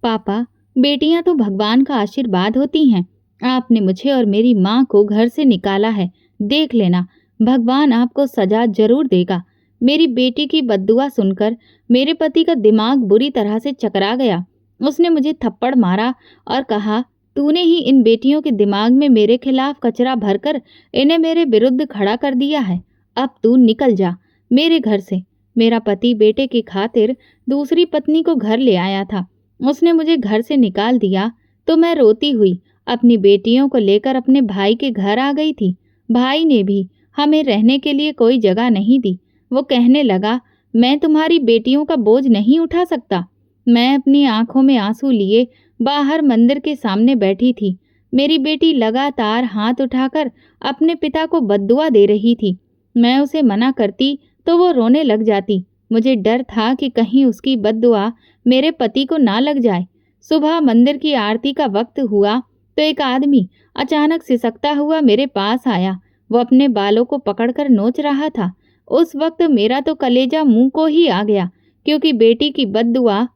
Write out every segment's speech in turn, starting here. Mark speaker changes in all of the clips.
Speaker 1: पापा, बेटियां तो भगवान का आशीर्वाद होती हैं। आपने मुझे और मेरी माँ को घर से निकाला है। देख लेना, भगवान आपको सजा जरूर देगा। मेरी बेटी की बद्दुआ सुनकर मेरे पति का दिमाग बुरी तरह से चकरा गया। उसने मुझे थप्पड़ मारा और कहा, तूने ही इन बेटियों के दिमाग में मेरे खिलाफ कचरा भरकर इन्हें मेरे विरुद्ध खड़ा कर दिया है। अब तू निकल जा मेरे घर से। मेरा पति बेटे की खातिर दूसरी पत्नी को घर ले आया था। उसने मुझे घर से निकाल दिया तो मैं रोती हुई अपनी बेटियों को लेकर अपने भाई के घर आ गई थी। भाई ने भी हमें रहने के लिए कोई जगह नहीं दी। वो कहने लगा, मैं तुम्हारी बेटियों का बोझ नहीं उठा सकता। मैं अपनी आंखों में आंसू लिए बाहर मंदिर के सामने बैठी थी। मेरी बेटी लगातार हाथ उठाकर अपने पिता को बद्दुआ दे रही थी। मैं उसे मना करती तो वो रोने लग जाती। मुझे डर था कि कहीं उसकी बद्दुआ मेरे पति को ना लग जाए। सुबह मंदिर की आरती का वक्त हुआ तो एक आदमी अचानक सिसकता हुआ मेरे पास आया। वो अपने बालों को पकड़कर नोच रहा था। उस वक्त मेरा तो कलेजा मुंह को ही आ गया, क्योंकि बेटी की बद्दुआ।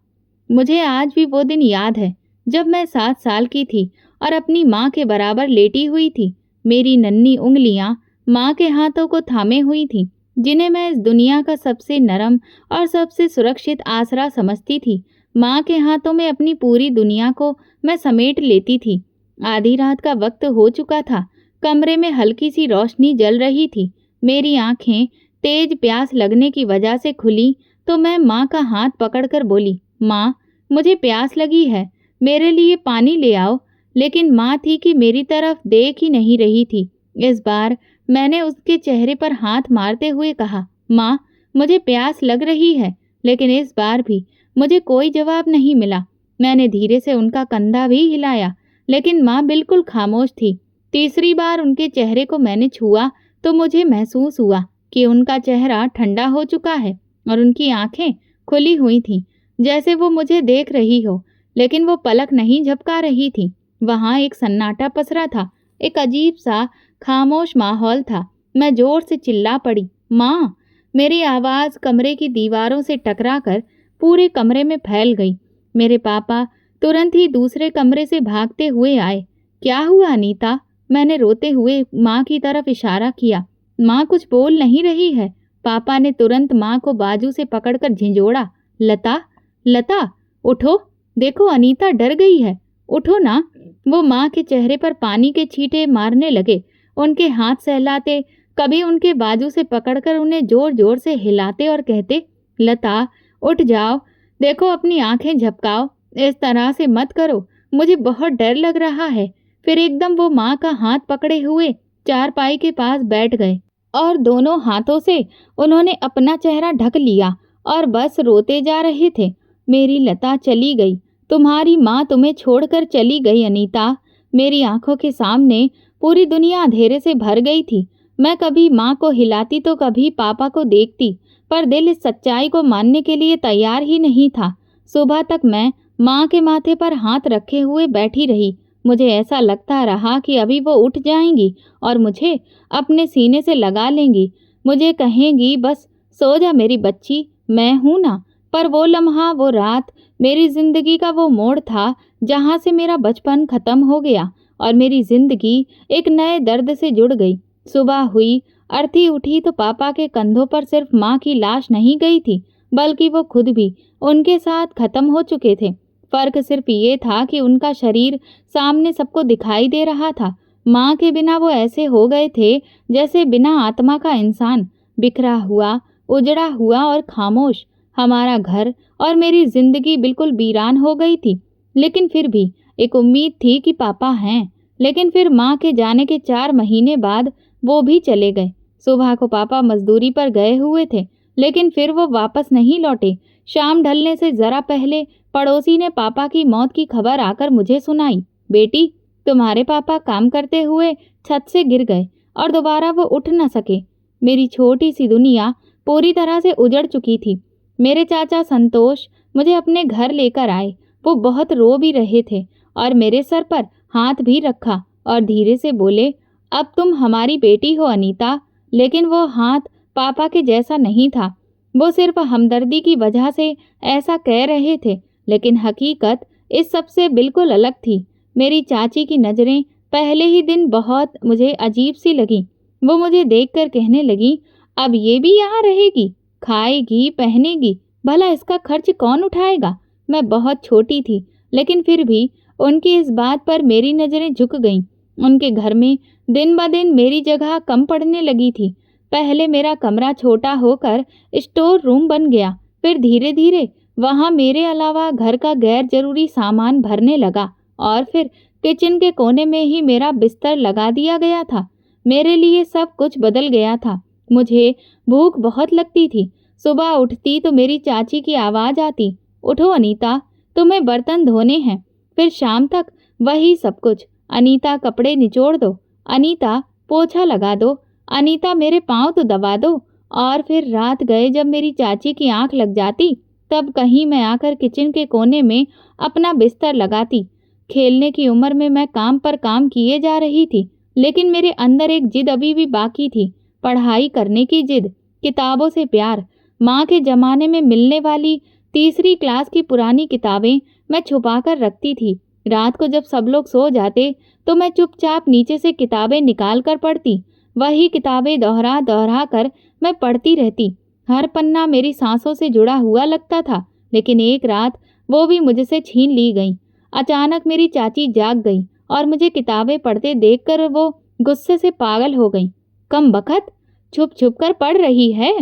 Speaker 1: मुझे आज भी वो दिन याद है जब मैं 7 साल की थी और अपनी माँ के बराबर लेटी हुई थी। मेरी नन्ही उंगलियां माँ के हाथों को थामे हुई थीं, जिन्हें मैं इस दुनिया का सबसे नरम और सबसे सुरक्षित आसरा समझती थी। माँ के हाथों में अपनी पूरी दुनिया को मैं समेट लेती थी। आधी रात का वक्त हो चुका था। कमरे में हल्की सी रोशनी जल रही थी। मेरी आंखें तेज प्यास लगने की वजह से खुली तो मैं माँ का हाथ पकड़कर बोली, माँ, मुझे प्यास लगी है, मेरे लिए पानी ले आओ। लेकिन माँ थी कि मेरी तरफ देख ही नहीं रही थी। इस बार मैंने उसके चेहरे पर हाथ मारते हुए कहा, माँ, मुझे प्यास लग रही है। लेकिन इस बार भी मुझे कोई जवाब नहीं मिला। मैंने धीरे से उनका कंधा भी हिलाया, लेकिन माँ बिल्कुल खामोश थी। तीसरी बार उनके चेहरे को मैंने छुआ तो मुझे महसूस हुआ कि उनका चेहरा ठंडा हो चुका है और उनकी आंखें खुली हुई थीं, जैसे वो मुझे देख रही हो, लेकिन वो पलक नहीं झपका रही थी। वहां एक सन्नाटा पसरा था, एक अजीब सा खामोश माहौल था। मैं जोर से चिल्ला पड़ी, माँ। मेरी आवाज कमरे की दीवारों से टकराकर पूरे कमरे में फैल गई। मेरे पापा तुरंत ही दूसरे कमरे से भागते हुए आए। क्या हुआ अनीता? मैंने रोते हुए माँ की तरफ इशारा किया। माँ कुछ बोल नहीं रही है। पापा ने तुरंत माँ को बाजू से पकड़कर झिंझोड़ा। लता, लता, उठो, देखो अनीता डर गई है, उठो ना। वो माँ के चेहरे पर पानी के छींटे मारने लगे। उनके हाथ सहलाते, कभी उनके बाजू से पकड़कर उन्हें जोर जोर से हिलाते और कहते, लता, उठ जाओ, देखो अपनी आंखें झपकाओ, इस तरह से मत करो, मुझे बहुत डर लग रहा है। फिर एकदम वो माँ का हाथ पकड़े हुए चारपाई के पास बैठ गए और दोनों हाथों से उन्होंने अपना चेहरा ढक लिया और बस रोते जा रहे थे। मेरी लता चली गई, तुम्हारी माँ तुम्हें छोड़कर चली गई अनीता। मेरी आंखों के सामने पूरी दुनिया अंधेरे से भर गई थी। मैं कभी माँ को हिलाती तो कभी पापा को देखती, पर दिल इस सच्चाई को मानने के लिए तैयार ही नहीं था। सुबह तक मैं माँ के माथे पर हाथ रखे हुए बैठी रही। मुझे ऐसा लगता रहा कि अभी वो उठ जाएंगी और मुझे अपने सीने से लगा लेंगी। मुझे कहेंगी, बस सो जा मेरी बच्ची, मैं हूं ना। पर वो लम्हा, वो रात, मेरी जिंदगी का वो मोड़ था जहां से मेरा बचपन खत्म हो गया और मेरी जिंदगी एक नए दर्द से जुड़ गई। सुबह हुई, अर्थी उठी तो पापा के कंधों पर सिर्फ माँ की लाश नहीं गई थी, बल्कि वो खुद भी उनके साथ खत्म हो चुके थे। फर्क सिर्फ ये था कि उनका शरीर सामने सबको दिखाई दे रहा था। माँ के बिना वो ऐसे हो गए थे जैसे बिना आत्मा का इंसान, बिखरा हुआ, उजड़ा हुआ और खामोश। हमारा घर और मेरी जिंदगी बिल्कुल वीरान हो गई थी। लेकिन फिर भी एक उम्मीद थी कि पापा हैं। लेकिन फिर माँ के जाने के 4 महीने बाद वो भी चले गए। सुबह को पापा मजदूरी पर गए हुए थे, लेकिन फिर वो वापस नहीं लौटे। शाम ढलने से जरा पहले पड़ोसी ने पापा की मौत की खबर आकर मुझे सुनाई। बेटी, तुम्हारे पापा काम करते हुए छत से गिर गए और दोबारा वो उठ न सके। मेरी छोटी सी दुनिया पूरी तरह से उजड़ चुकी थी। मेरे चाचा संतोष मुझे अपने घर लेकर आए। वो बहुत रो भी रहे थे और मेरे सर पर हाथ भी रखा और धीरे से बोले, अब तुम हमारी बेटी हो अनीता। लेकिन वो हाथ पापा के जैसा नहीं था। वो सिर्फ हमदर्दी की वजह से ऐसा कह रहे थे, लेकिन हकीकत इस सब से बिल्कुल अलग थी। मेरी चाची की नज़रें पहले ही दिन बहुत मुझे अजीब सी लगीं। वो मुझे देखकर कहने लगी, अब ये भी यहाँ रहेगी, खाएगी, पहनेगी, भला इसका खर्च कौन उठाएगा? मैं बहुत छोटी थी, लेकिन फिर भी उनकी इस बात पर मेरी नज़रें झुक गईं। उनके घर में दिन ब दिन मेरी जगह कम पड़ने लगी थी। पहले मेरा कमरा छोटा होकर स्टोर रूम बन गया, फिर धीरे धीरे वहाँ मेरे अलावा घर का गैर जरूरी सामान भरने लगा और फिर किचन के कोने में ही मेरा बिस्तर लगा दिया गया था। मेरे लिए सब कुछ बदल गया था। मुझे भूख बहुत लगती थी। सुबह उठती तो मेरी चाची की आवाज़ आती, उठो अनीता, तुम्हें बर्तन धोने हैं। फिर शाम तक वही सब कुछ, अनीता कपड़े निचोड़ दो, अनीता पोछा लगा दो, अनीता मेरे पाँव तो दबा दो। और फिर रात गए जब मेरी चाची की आंख लग जाती, तब कहीं मैं आकर किचन के कोने में अपना बिस्तर लगाती। खेलने की उम्र में मैं काम पर काम किए जा रही थी, लेकिन मेरे अंदर एक जिद अभी भी बाकी थी, पढ़ाई करने की जिद, किताबों से प्यार। माँ के ज़माने में मिलने वाली तीसरी क्लास की पुरानी किताबें मैं छुपा कर रखती थी। रात को जब सब लोग सो जाते तो मैं चुपचाप नीचे से किताबें निकाल कर पढ़ती। वही किताबें दोहरा दोहरा कर मैं पढ़ती रहती। हर पन्ना मेरी सांसों से जुड़ा हुआ लगता था, लेकिन एक रात वो भी मुझसे छीन ली गई। अचानक मेरी चाची जाग गई और मुझे किताबें पढ़ते देखकर वो गुस्से से पागल हो गई। कम बखत, छुप छुप कर पढ़ रही है,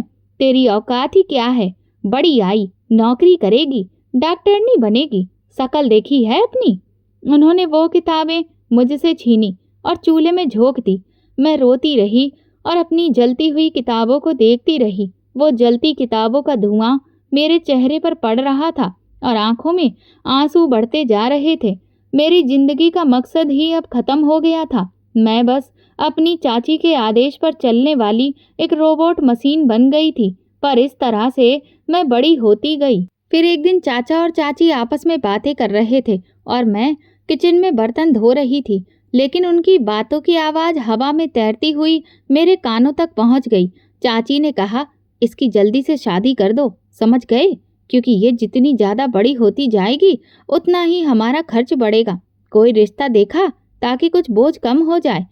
Speaker 1: तेरी औकात ही क्या है? बड़ी आई, नौकरी करेगी, डॉक्टरनी बनेगी, शकल देखी है अपनी? उन्होंने वो किताबें मुझसे छीनी और चूल्हे में झोंक दी। मैं रोती रही और अपनी जलती हुई किताबों को देखती रही। वो जलती किताबों का धुआं मेरे चेहरे पर पड़ रहा था और आंखों में आंसू बढ़ते जा रहे थे। मेरी जिंदगी का मकसद ही अब खत्म हो गया था। मैं बस अपनी चाची के आदेश पर चलने वाली एक रोबोट मशीन बन गई थी। पर इस तरह से मैं बड़ी होती गई। फिर एक दिन चाचा और चाची आपस में बातें कर रहे थे और मैं किचन में बर्तन धो रही थी, लेकिन उनकी बातों की आवाज़ हवा में तैरती हुई मेरे कानों तक पहुंच गई। चाची ने कहा, इसकी जल्दी से शादी कर दो, समझ गए? क्योंकि ये जितनी ज़्यादा बड़ी होती जाएगी उतना ही हमारा खर्च बढ़ेगा। कोई रिश्ता देखा ताकि कुछ बोझ कम हो जाए।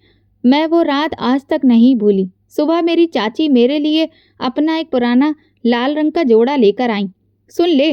Speaker 1: मैं वो रात आज तक नहीं भूली। सुबह मेरी चाची मेरे लिए अपना एक पुराना लाल रंग का जोड़ा लेकर आई। सुन ले,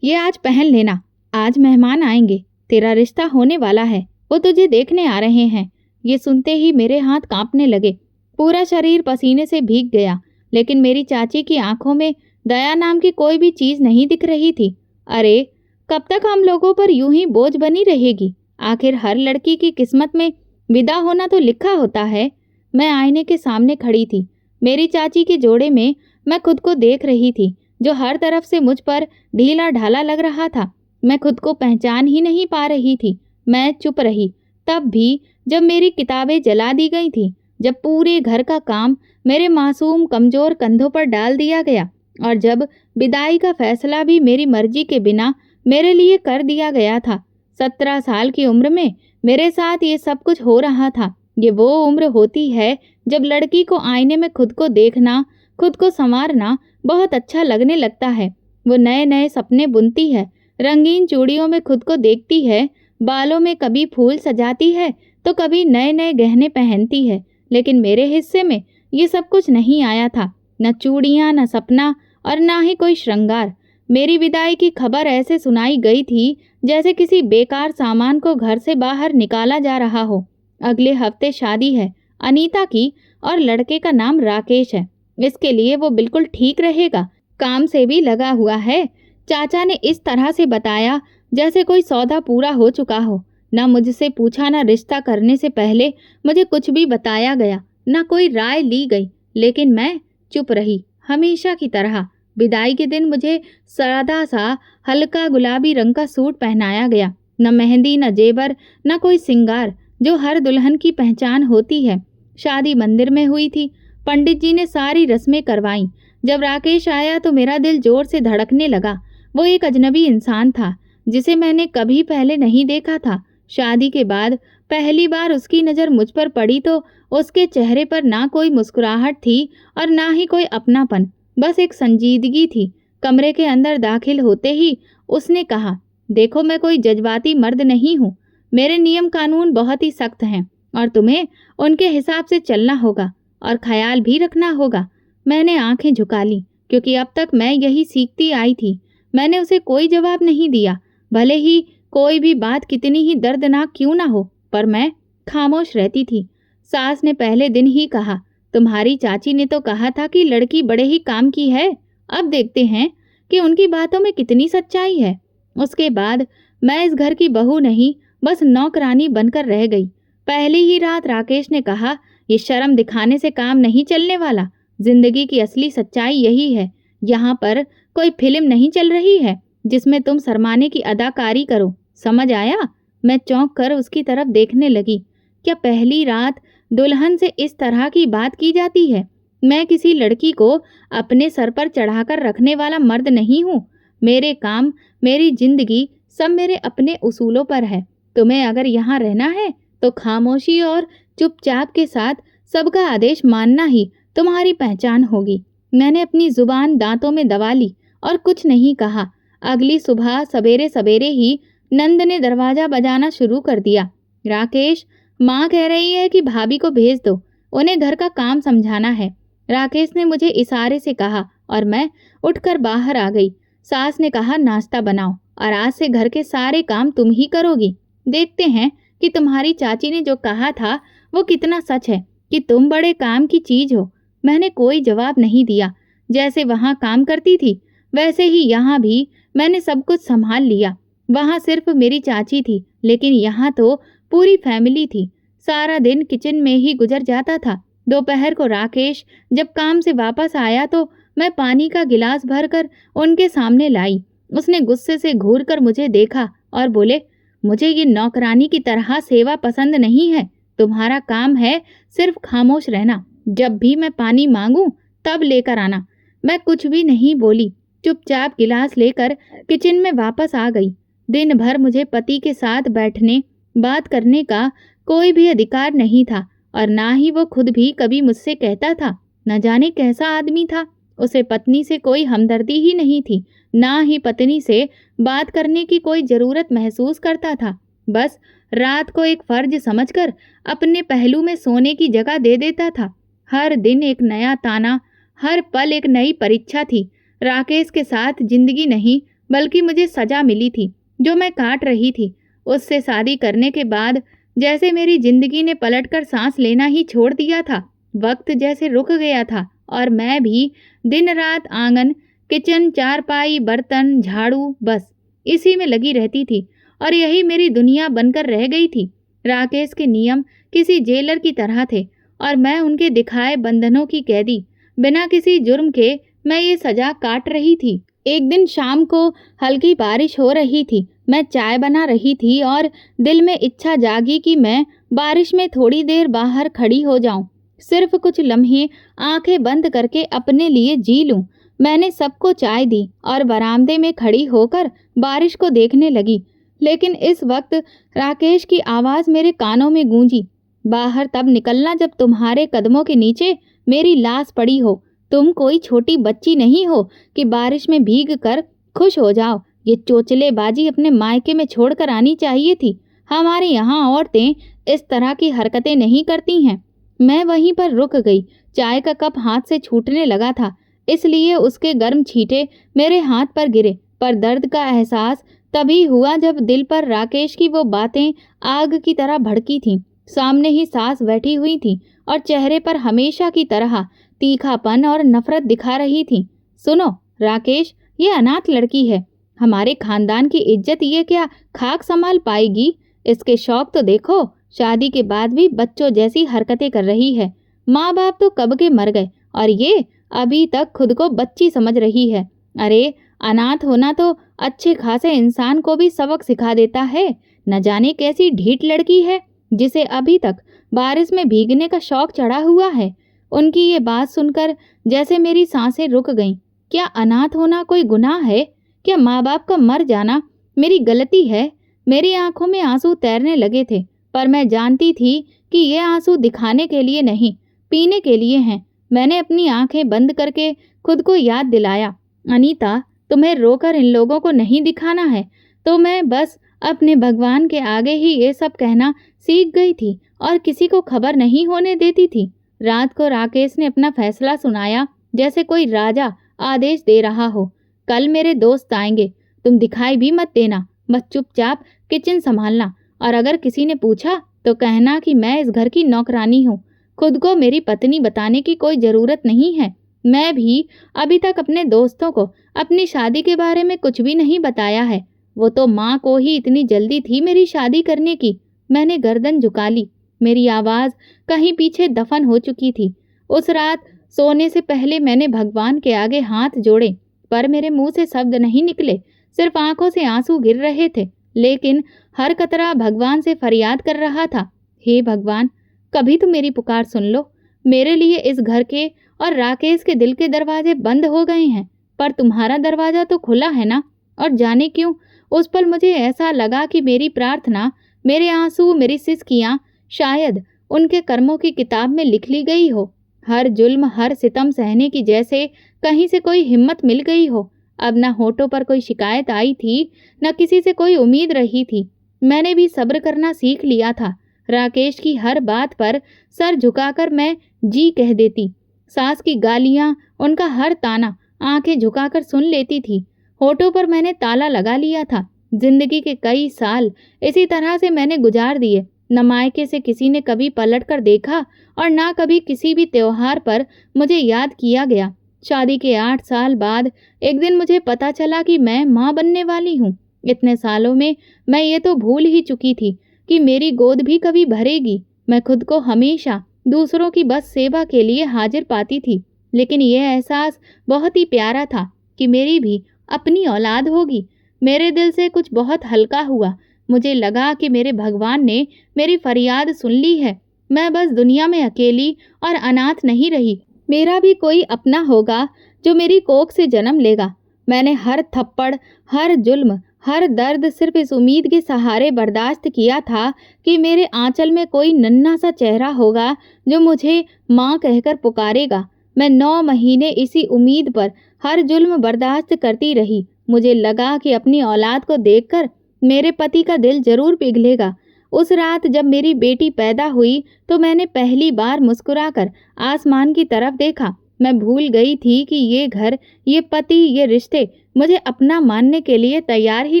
Speaker 1: ये आज पहन लेना, आज मेहमान आएंगे, तेरा रिश्ता होने वाला है, वो तुझे देखने आ रहे हैं। ये सुनते ही मेरे हाथ कांपने लगे, पूरा शरीर पसीने से भीग गया, लेकिन मेरी चाची की आंखों में दया नाम की कोई भी चीज़ नहीं दिख रही थी। अरे, कब तक हम लोगों पर यूं ही बोझ बनी रहेगी? आखिर हर लड़की की किस्मत में विदा होना तो लिखा होता है। मैं आईने के सामने खड़ी थी। मेरी चाची के जोड़े में मैं खुद को देख रही थी, जो हर तरफ से मुझ पर ढीला ढाला लग रहा था। मैं खुद को पहचान ही नहीं पा रही थी। मैं चुप रही, तब भी जब मेरी किताबें जला दी गई थी, जब पूरे घर का काम मेरे मासूम कमज़ोर कंधों पर डाल दिया गया और जब विदाई का फैसला भी मेरी मर्जी के बिना मेरे लिए कर दिया गया था। 17 साल की उम्र में मेरे साथ ये सब कुछ हो रहा था। ये वो उम्र होती है जब लड़की को आईने में खुद को देखना, खुद को संवारना बहुत अच्छा लगने लगता है। वो नए नए सपने बुनती है, रंगीन चूड़ियों में खुद को देखती है, बालों में कभी फूल सजाती है तो कभी नए नए गहने पहनती है। लेकिन मेरे हिस्से में ये सब कुछ नहीं आया था, न चूड़ियाँ, न सपना और ना ही कोई श्रृंगार। मेरी विदाई की खबर ऐसे सुनाई गई थी जैसे किसी बेकार सामान को घर से बाहर निकाला जा रहा हो। अगले हफ्ते शादी है अनीता की और लड़के का नाम राकेश है। इसके लिए वो बिल्कुल ठीक रहेगा, काम से भी लगा हुआ है। चाचा ने इस तरह से बताया जैसे कोई सौदा पूरा हो चुका हो। न मुझसे पूछा, न रिश्ता करने से पहले मुझे कुछ भी बताया गया, न कोई राय ली गई, लेकिन मैं चुप रही हमेशा की तरह। विदाई के दिन मुझे सादा सा हल्का गुलाबी रंग का सूट पहनाया गया। न मेहंदी, न जेवर, न कोई सिंगार जो हर दुल्हन की पहचान होती है। शादी मंदिर में हुई थी। पंडित जी ने सारी रस्में करवाईं। जब राकेश आया तो मेरा दिल जोर से धड़कने लगा। वो एक अजनबी इंसान था जिसे मैंने कभी पहले नहीं देखा था। शादी के बाद पहली बार उसकी नज़र मुझ पर पड़ी तो उसके चेहरे पर ना कोई मुस्कुराहट थी और ना ही कोई अपनापन, बस एक संजीदगी थी। कमरे के अंदर दाखिल होते ही उसने कहा, देखो, मैं कोई जज्बाती मर्द नहीं हूँ। मेरे नियम कानून बहुत ही सख्त हैं और तुम्हें उनके हिसाब से चलना होगा और ख्याल भी रखना होगा। मैंने आंखें झुका ली, क्योंकि अब तक मैं यही सीखती आई थी। मैंने उसे कोई जवाब नहीं दिया, भले ही कोई भी बात कितनी ही दर्दनाक क्यों ना हो, पर मैं खामोश रहती थी। सास ने पहले दिन ही कहा, तुम्हारी चाची ने तो कहा था कि लड़की बड़े ही काम की है। अब देखते हैं कि उनकी बातों में कितनी सच्चाई है। उसके बाद मैं इस घर की बहू नहीं, बस नौकरानी बनकर रह गई। पहली ही रात राकेश ने कहा, ये शर्म दिखाने से काम नहीं चलने वाला। जिंदगी की असली सच्चाई यही है। यहाँ पर कोई फिल्म नहीं चल रही है जिसमें तुम शर्माने की अदाकारी करो। समझ आया? मैं चौंक कर उसकी तरफ देखने लगी। क्या पहली रात दुल्हन से इस तरह की बात की जाती है? मैं किसी लड़की को अपने सर पर चढ़ाकर रखने वाला मर्द नहीं हूँ। मेरे काम, मेरी जिंदगी सब मेरे अपने उसूलों पर है। तुम्हें अगर यहाँ रहना है तो खामोशी और चुपचाप के साथ सबका आदेश मानना ही तुम्हारी पहचान होगी। मैंने अपनी जुबान दांतों में दबा ली और कुछ नहीं कहा। अगली सुबह सवेरे सवेरे ही नंद ने दरवाजा बजाना शुरू कर दिया। राकेश, माँ कह रही है कि भाभी को भेज दो, उन्हें घर का काम समझाना है। राकेश ने मुझे इशारे से कहा और मैं उठकर बाहर आ गई। सास ने कहा, नाश्ता बनाओ और आज से घर के सारे काम तुम ही करोगी। देखते हैं कि तुम्हारी चाची ने जो कहा था वो कितना सच है कि तुम बड़े काम की चीज हो। मैंने कोई जवाब नहीं दिया। जैसे वहाँ काम करती थी वैसे ही यहाँ भी मैंने सब कुछ संभाल लिया। वहाँ सिर्फ मेरी चाची थी, लेकिन यहाँ तो पूरी फैमिली थी। सारा दिन किचन में ही गुजर जाता था। दोपहर को राकेश जब काम से वापस आया तो मैं पानी का गिलास भरकर उनके सामने लाई। उसने गुस्से से घूर कर मुझे देखा और बोले, मुझे ये नौकरानी की तरह सेवा पसंद नहीं है। तुम्हारा काम है सिर्फ खामोश रहना। जब भी मैं पानी मांगूं तब लेकर आना। मैं कुछ भी नहीं बोली, चुपचाप गिलास लेकर किचन में वापस आ गई। दिन भर मुझे पति के साथ बैठने, बात करने का कोई भी अधिकार नहीं था और ना ही वो खुद भी कभी मुझसे कहता था। न जाने कैसा आदमी था। उसे पत्नी से कोई हमदर्दी ही नहीं थी, ना ही पत्नी से बात करने की कोई जरूरत महसूस करता था। बस रात को एक फर्ज समझकर अपने पहलू में सोने की जगह दे देता था। हर दिन एक नया ताना, हर पल एक नई परीक्षा थी। राकेश के साथ जिंदगी नहीं बल्कि मुझे सजा मिली थी जो मैं काट रही थी। उससे शादी करने के बाद जैसे मेरी जिंदगी ने पलटकर सांस लेना ही छोड़ दिया था। वक्त जैसे रुक गया था और मैं भी दिन रात आंगन, किचन, चारपाई, बर्तन, झाड़ू, बस इसी में लगी रहती थी और यही मेरी दुनिया बनकर रह गई थी। राकेश के नियम किसी जेलर की तरह थे और मैं उनके दिखाए बंधनों की कैदी। बिना किसी जुर्म के मैं ये सजा काट रही थी। एक दिन शाम को हल्की बारिश हो रही थी। मैं चाय बना रही थी और दिल में इच्छा जागी कि मैं बारिश में थोड़ी देर बाहर खड़ी हो जाऊं, सिर्फ कुछ लम्हे आंखें बंद करके अपने लिए जी लूं। मैंने सबको चाय दी और बरामदे में खड़ी होकर बारिश को देखने लगी। लेकिन इस वक्त राकेश की आवाज़ मेरे कानों में गूंजी, बाहर तब निकलना जब तुम्हारे कदमों के नीचे मेरी लाश पड़ी हो। तुम कोई छोटी बच्ची नहीं हो कि बारिश में भीग कर खुश हो जाओ। ये चोचलेबाजी अपने मायके में छोड़कर आनी चाहिए थी। हमारे यहाँ औरतें इस तरह की हरकतें नहीं करती हैं। मैं वहीं पर रुक गई। चाय का कप हाथ से छूटने लगा था, इसलिए उसके गर्म छींटे मेरे हाथ पर गिरे। पर दर्द का एहसास तभी हुआ जब दिल पर राकेश की वो बातें आग की तरह भड़की थीं। सामने ही सास बैठी हुई थी और चेहरे पर हमेशा की तरह तीखापन और नफरत दिखा रही थी। सुनो राकेश, ये अनाथ लड़की है। हमारे खानदान की इज्जत ये क्या खाक संभाल पाएगी? इसके शौक तो देखो, शादी के बाद भी बच्चों जैसी हरकतें कर रही है। माँ बाप तो कब के मर गए और ये अभी तक खुद को बच्ची समझ रही है। अरे अनाथ होना तो अच्छे खासे इंसान को भी सबक सिखा देता है। न जाने कैसी ढीठ लड़की है जिसे अभी तक बारिश में भीगने का शौक चढ़ा हुआ है। उनकी ये बात सुनकर जैसे मेरी सांसें रुक गईं। क्या अनाथ होना कोई गुनाह है? क्या माँ बाप का मर जाना मेरी गलती है? मेरी आंखों में आंसू तैरने लगे थे, पर मैं जानती थी कि ये आंसू दिखाने के लिए नहीं, पीने के लिए हैं। मैंने अपनी आंखें बंद करके खुद को याद दिलाया, अनीता, तुम्हें रोकर इन लोगों को नहीं दिखाना है। तो मैं बस अपने भगवान के आगे ही ये सब कहना सीख गई थी और किसी को खबर नहीं होने देती थी। रात को राकेश ने अपना फैसला सुनाया जैसे कोई राजा आदेश दे रहा हो। कल मेरे दोस्त आएंगे, तुम दिखाई भी मत देना, बस चुपचाप किचन संभालना और अगर किसी ने पूछा तो कहना कि मैं इस घर की नौकरानी हूँ। खुद को मेरी पत्नी बताने की कोई ज़रूरत नहीं है। मैं भी अभी तक अपने दोस्तों को अपनी शादी के बारे में कुछ भी नहीं बताया है। वो तो माँ को ही इतनी जल्दी थी मेरी शादी करने की। मैंने गर्दन झुका ली। मेरी आवाज़ कहीं पीछे दफन हो चुकी थी। उस रात सोने से पहले मैंने भगवान के आगे हाथ जोड़े, पर मेरे मुंह से शब्द नहीं निकले, सिर्फ आंखों से आंसू गिर रहे थे। लेकिन हर कतरा भगवान से फरियाद कर रहा था, हे भगवान, कभी तो मेरी पुकार सुन लो। मेरे लिए इस घर के और राकेश के दिल के दरवाजे बंद हो गए हैं, पर तुम्हारा दरवाजा तो खुला है ना। और जाने क्यों उस पल मुझे ऐसा लगा कि मेरी प्रार्थना, मेरे आंसू, मेरी सिसकियाँ शायद उनके कर्मों की किताब में लिख ली गई हो। हर जुल्म, हर सितम सहने की जैसे कहीं से कोई हिम्मत मिल गई हो। अब न होठों पर कोई शिकायत आई थी, न किसी से कोई उम्मीद रही थी। मैंने भी सब्र करना सीख लिया था। राकेश की हर बात पर सर झुकाकर मैं जी कह देती। सास की गालियाँ, उनका हर ताना आंखें झुकाकर सुन लेती थी। होठों पर मैंने ताला लगा लिया था। जिंदगी के कई साल इसी तरह से मैंने गुजार दिए। न मायके से किसी ने कभी पलट कर देखा और ना कभी किसी भी त्योहार पर मुझे याद किया गया। शादी के 8 साल बाद एक दिन मुझे पता चला कि मैं माँ बनने वाली हूँ। इतने सालों में मैं ये तो भूल ही चुकी थी कि मेरी गोद भी कभी भरेगी। मैं खुद को हमेशा दूसरों की बस सेवा के लिए हाजिर पाती थी, लेकिन यह एहसास बहुत ही प्यारा था कि मेरी भी अपनी औलाद होगी। मेरे दिल से कुछ बहुत हल्का हुआ। मुझे लगा कि मेरे भगवान ने मेरी फरियाद सुन ली है। मैं बस दुनिया में अकेली और अनाथ नहीं रही। मेरा भी कोई अपना होगा जो मेरी कोख से जन्म लेगा। मैंने हर थप्पड़, हर जुल्म, हर दर्द सिर्फ इस उम्मीद के सहारे बर्दाश्त किया था कि मेरे आंचल में कोई नन्हा सा चेहरा होगा जो मुझे माँ कहकर पुकारेगा। मैं 9 महीने इसी उम्मीद पर हर जुल्म बर्दाश्त करती रही। मुझे लगा कि अपनी औलाद को देखकर मेरे पति का दिल जरूर पिघलेगा। उस रात जब मेरी बेटी पैदा हुई तो मैंने पहली बार मुस्कुराकर आसमान की तरफ देखा। मैं भूल गई थी कि ये घर, ये पति, ये रिश्ते मुझे अपना मानने के लिए तैयार ही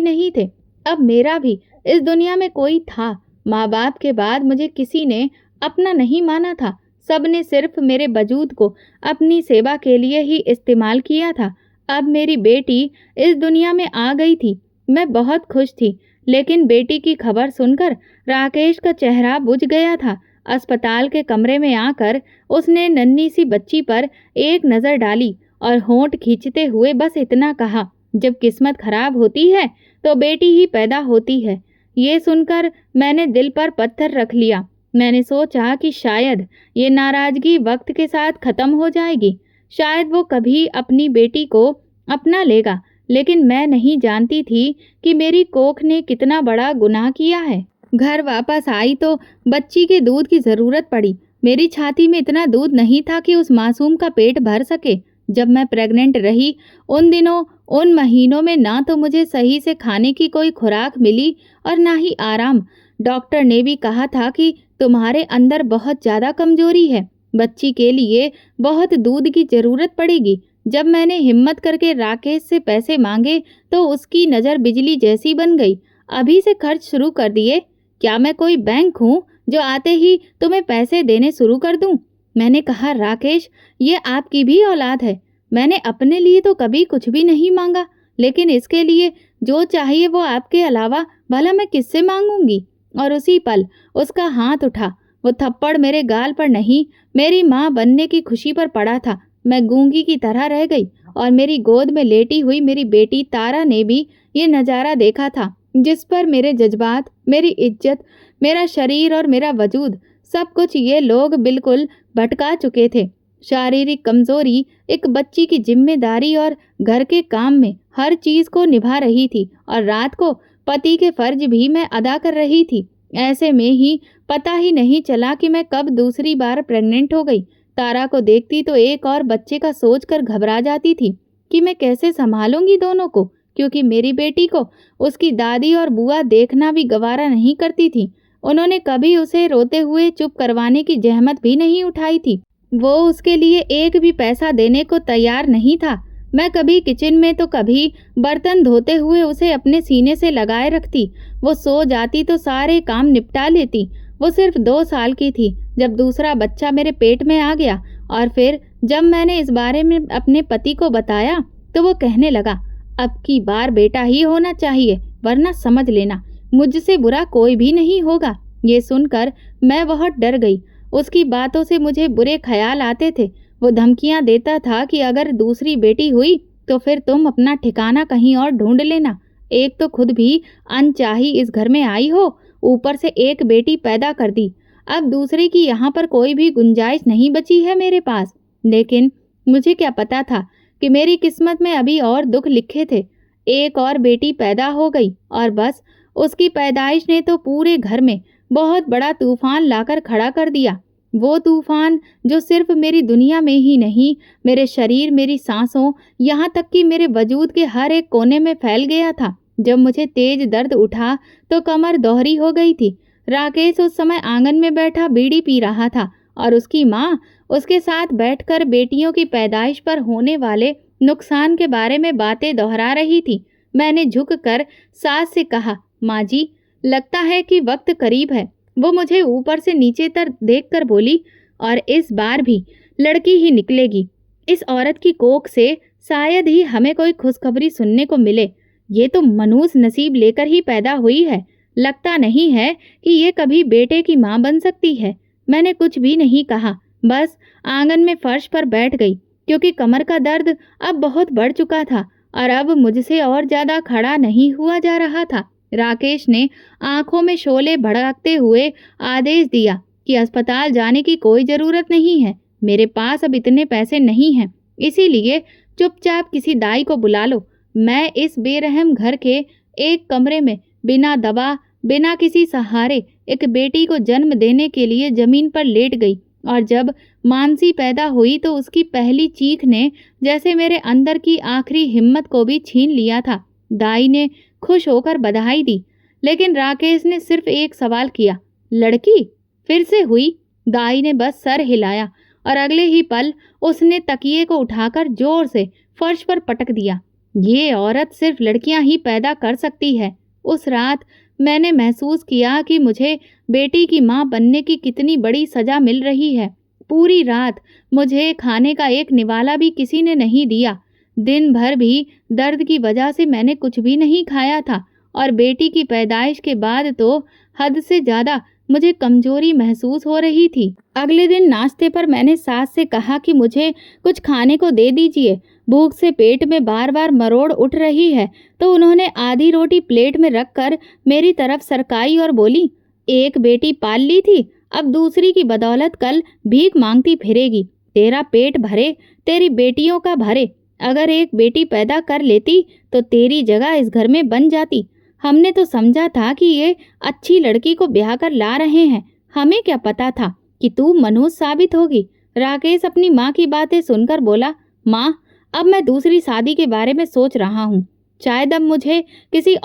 Speaker 1: नहीं थे। अब मेरा भी इस दुनिया में कोई था। माँ बाप के बाद मुझे किसी ने अपना नहीं माना था। सबने सिर्फ मेरे वजूद को अपनी सेवा के लिए ही इस्तेमाल किया था। अब मेरी बेटी इस दुनिया में आ गई थी। मैं बहुत खुश थी, लेकिन बेटी की खबर सुनकर राकेश का चेहरा बुझ गया था। अस्पताल के कमरे में आकर उसने नन्ही सी बच्ची पर एक नज़र डाली और होंठ खींचते हुए बस इतना कहा, जब किस्मत खराब होती है तो बेटी ही पैदा होती है। ये सुनकर मैंने दिल पर पत्थर रख लिया। मैंने सोचा कि शायद ये नाराज़गी वक्त के साथ ख़त्म हो जाएगी। शायद वो कभी अपनी बेटी को अपना लेगा। लेकिन मैं नहीं जानती थी कि मेरी कोख ने कितना बड़ा गुनाह किया है। घर वापस आई तो बच्ची के दूध की ज़रूरत पड़ी। मेरी छाती में इतना दूध नहीं था कि उस मासूम का पेट भर सके। जब मैं प्रेग्नेंट रही उन दिनों, उन महीनों में ना तो मुझे सही से खाने की कोई खुराक मिली और ना ही आराम। डॉक्टर ने भी कहा था कि तुम्हारे अंदर बहुत ज़्यादा कमजोरी है, बच्ची के लिए बहुत दूध की ज़रूरत पड़ेगी। जब मैंने हिम्मत करके राकेश से पैसे मांगे तो उसकी नज़र बिजली जैसी बन गई। अभी से खर्च शुरू कर दिए? क्या मैं कोई बैंक हूँ जो आते ही तुम्हें पैसे देने शुरू कर दूँ? मैंने कहा, राकेश, ये आपकी भी औलाद है। मैंने अपने लिए तो कभी कुछ भी नहीं मांगा, लेकिन इसके लिए जो चाहिए वो आपके अलावा भला मैं किससे मांगूंगी? और उसी पल उसका हाथ उठा। वो थप्पड़ मेरे गाल पर नहीं, मेरी माँ बनने की खुशी पर पड़ा था। मैं गूंगी की तरह रह गई और मेरी गोद में लेटी हुई मेरी बेटी तारा ने भी ये नज़ारा देखा था, जिस पर मेरे जज्बात, मेरी इज्जत, मेरा शरीर और मेरा वजूद, सब कुछ ये लोग बिल्कुल भटका चुके थे। शारीरिक कमजोरी, एक बच्ची की जिम्मेदारी और घर के काम में हर चीज़ को निभा रही थी और रात को पति के फर्ज भी मैं अदा कर रही थी। ऐसे में ही पता ही नहीं चला कि मैं कब दूसरी बार प्रेग्नेंट हो गई। तारा को देखती तो एक और बच्चे का सोचकर घबरा जाती थी कि मैं कैसे संभालूंगी दोनों को, क्योंकि मेरी बेटी को उसकी दादी और बुआ देखना भी गवारा नहीं करती थी। उन्होंने कभी उसे रोते हुए चुप करवाने की जहमत भी नहीं उठाई थी। वो उसके लिए एक भी पैसा देने को तैयार नहीं था। मैं कभी किचन में तो कभी बर्तन धोते हुए उसे अपने सीने से लगाए रखती। वो सो जाती तो सारे काम निपटा लेती। वो सिर्फ 2 साल की थी जब दूसरा बच्चा मेरे पेट में आ गया, और फिर जब मैंने इस बारे में अपने पति को बताया तो वो कहने लगा, अब की बार बेटा ही होना चाहिए, वरना समझ लेना मुझसे बुरा कोई भी नहीं होगा। ये सुनकर मैं बहुत डर गई। उसकी बातों से मुझे बुरे ख्याल आते थे। वो धमकियां देता था कि अगर दूसरी बेटी हुई तो फिर तुम अपना ठिकाना कहीं और ढूंढ लेना। एक तो खुद भी अनचाही इस घर में आई हो, ऊपर से एक बेटी पैदा कर दी। अब दूसरे की यहाँ पर कोई भी गुंजाइश नहीं बची है मेरे पास। लेकिन मुझे क्या पता था कि मेरी किस्मत में अभी और दुख लिखे थे। एक और बेटी पैदा हो गई और बस उसकी पैदाइश ने तो पूरे घर में बहुत बड़ा तूफान लाकर खड़ा कर दिया। वो तूफान जो सिर्फ मेरी दुनिया में ही नहीं, मेरे शरीर, मेरी सांसों, यहाँ तक कि मेरे वजूद के हर एक कोने में फैल गया था। जब मुझे तेज दर्द उठा तो कमर दोहरी हो गई थी। राकेश उस समय आंगन में बैठा बीड़ी पी रहा था और उसकी माँ उसके साथ बैठकर बेटियों की पैदाइश पर होने वाले नुकसान के बारे में बातें दोहरा रही थी। मैंने झुककर सास से कहा, माँ जी, लगता है कि वक्त करीब है। वो मुझे ऊपर से नीचे तक देखकर बोली, और इस बार भी लड़की ही निकलेगी। इस औरत की कोख से शायद ही हमें कोई खुशखबरी सुनने को मिले। ये तो मनूस नसीब लेकर ही पैदा हुई है। लगता नहीं है कि ये कभी बेटे की माँ बन सकती है। मैंने कुछ भी नहीं कहा, बस आंगन में फर्श पर बैठ गई, क्योंकि कमर का दर्द अब बहुत बढ़ चुका था और अब मुझसे और ज्यादा खड़ा नहीं हुआ जा रहा था। राकेश ने आंखों में शोले भड़कते हुए आदेश दिया कि अस्पताल जाने की कोई जरूरत नहीं है। मेरे पास अब इतने पैसे नहीं हैं, इसीलिए चुपचाप किसी दाई को बुला लो। मैं इस बेरहम घर के एक कमरे में बिना दवा, बिना किसी सहारे एक बेटी को जन्म देने के लिए जमीन पर लेट गई, और जब मानसी पैदा हुई तो उसकी पहली चीख ने जैसे मेरे अंदर की आखिरी हिम्मत को भी छीन लिया था। दाई ने खुश होकर बधाई दी, लेकिन राकेश ने सिर्फ एक सवाल किया, लड़की फिर से हुई? दाई ने बस सर हिलाया और अगले ही पल उसने तकिए को उठाकर जोर से फर्श पर पटक दिया। ये औरत सिर्फ लड़कियां ही पैदा कर सकती है। उस रात मैंने महसूस किया कि मुझे बेटी की माँ बनने की कितनी बड़ी सजा मिल रही है। पूरी रात मुझे खाने का एक निवाला भी किसी ने नहीं दिया। दिन भर भी दर्द की वजह से मैंने कुछ भी नहीं खाया था, और बेटी की पैदाइश के बाद तो हद से ज्यादा मुझे कमजोरी महसूस हो रही थी। अगले दिन नाश्ते पर मैंने सास से कहा कि मुझे कुछ खाने को दे दीजिए, भूख से पेट में बार बार मरोड़ उठ रही है। तो उन्होंने आधी रोटी प्लेट में रखकर मेरी तरफ सरकाई और बोली, एक बेटी पाल ली थी, अब दूसरी की बदौलत कल भीख मांगती फिरेगी। तेरा पेट भरे, तेरी बेटियों का भरे। अगर एक बेटी पैदा कर लेती तो तेरी जगह इस घर में बन जाती। हमने तो समझा था कि ये अच्छी लड़की को ब्याह कर ला रहे हैं, हमें क्या पता था कि तू मनुष्य साबित होगी। राकेश अपनी माँ की बातें सुनकर बोला, माँ, अब मैं दूसरी शादी के बारे में सोच रहा हूँ। शायद अब मुझे किसी